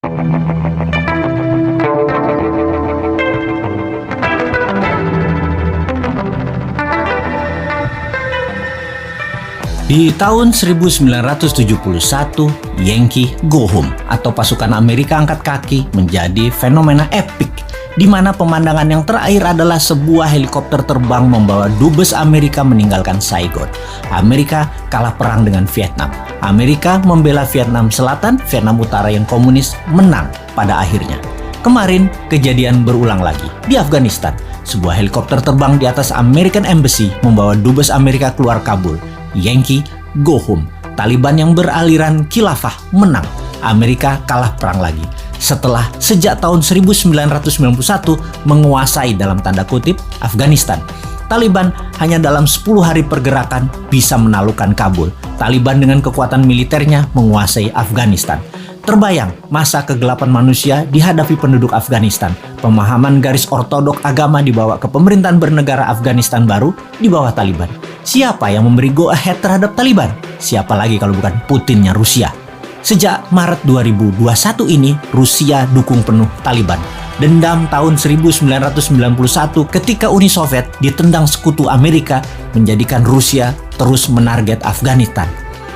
Di tahun 1971, Yankee Go Home atau pasukan Amerika angkat kaki menjadi fenomena epik, di mana pemandangan yang terakhir adalah sebuah helikopter terbang membawa dubes Amerika meninggalkan Saigon. Amerika kalah perang dengan Vietnam. Amerika membela Vietnam Selatan, Vietnam Utara yang komunis menang pada akhirnya. Kemarin kejadian berulang lagi di Afghanistan. Sebuah helikopter terbang di atas American Embassy membawa dubes Amerika keluar Kabul. Yankee Go Home. Taliban yang beraliran khilafah menang. Amerika kalah perang lagi. Setelah sejak tahun 1991 menguasai dalam tanda kutip Afghanistan. Taliban hanya dalam 10 hari pergerakan bisa menaklukkan Kabul. Taliban dengan kekuatan militernya menguasai Afghanistan. Terbayang masa kegelapan manusia dihadapi penduduk Afghanistan. Pemahaman garis ortodok agama dibawa ke pemerintahan bernegara Afghanistan baru di bawah Taliban. Siapa yang memberi go ahead terhadap Taliban? Siapa lagi kalau bukan Putinnya Rusia? Sejak Maret 2021 ini, Rusia dukung penuh Taliban. Dendam tahun 1991 ketika Uni Soviet ditendang sekutu Amerika menjadikan Rusia terus menarget Afghanistan.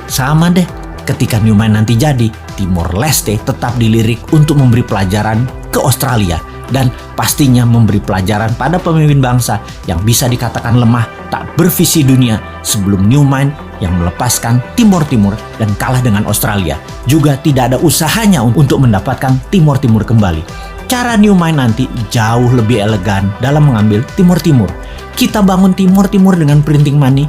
Sama deh, ketika Newman nanti jadi, Timor Leste tetap dilirik untuk memberi pelajaran ke Australia dan pastinya memberi pelajaran pada pemimpin bangsa yang bisa dikatakan lemah, tak bervisi dunia sebelum Newman yang melepaskan Timor Timur dan kalah dengan Australia. Juga tidak ada usahanya untuk mendapatkan Timor Timur kembali. Cara Newman nanti jauh lebih elegan dalam mengambil Timor Timur. Kita bangun Timor Timur dengan printing money,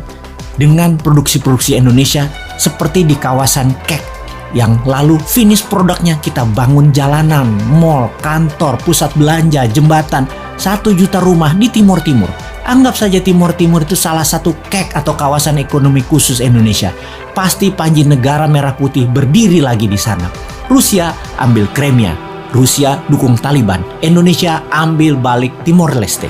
dengan produksi-produksi Indonesia seperti di kawasan Kek, yang lalu finish produknya kita bangun jalanan, mall, kantor, pusat belanja, jembatan, 1 juta rumah di Timor Timur. Anggap saja Timor Timur itu salah satu Kek atau kawasan ekonomi khusus Indonesia. Pasti panji negara merah putih berdiri lagi di sana. Rusia ambil Crimea, Rusia dukung Taliban, Indonesia ambil balik Timor Leste.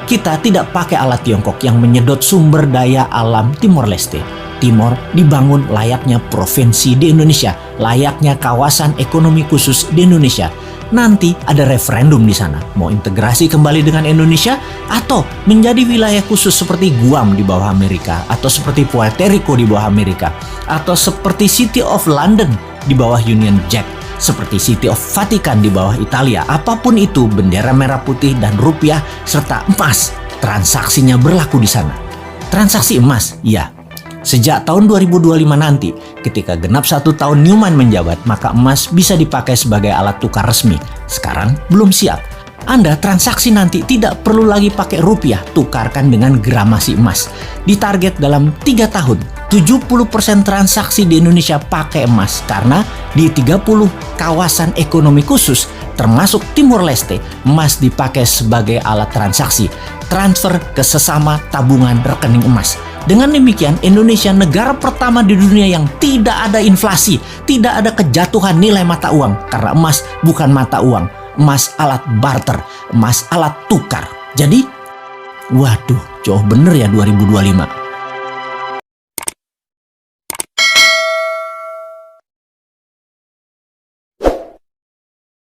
Kita tidak pakai alat Tiongkok yang menyedot sumber daya alam Timor Leste. Timor dibangun layaknya provinsi di Indonesia, layaknya kawasan ekonomi khusus di Indonesia. Nanti ada referendum di sana, mau integrasi kembali dengan Indonesia atau menjadi wilayah khusus seperti Guam di bawah Amerika, atau seperti Puerto Rico di bawah Amerika, atau seperti City of London di bawah Union Jack, seperti City of Vatican di bawah Italia. Apapun itu, bendera merah putih dan rupiah serta emas, transaksinya berlaku di sana. Transaksi emas, ya. Sejak tahun 2025 nanti, ketika genap 1 tahun Newman menjabat, maka emas bisa dipakai sebagai alat tukar resmi. Sekarang belum siap. Anda transaksi nanti tidak perlu lagi pakai rupiah, tukarkan dengan gramasi emas. Ditarget dalam 3 tahun, 70% transaksi di Indonesia pakai emas, karena di 30 kawasan ekonomi khusus, termasuk Timor Leste, emas dipakai sebagai alat transaksi, transfer ke sesama tabungan rekening emas. Dengan demikian, Indonesia negara pertama di dunia yang tidak ada inflasi, tidak ada kejatuhan nilai mata uang, karena emas bukan mata uang, emas alat barter, emas alat tukar. Jadi, waduh, jauh bener ya 2025.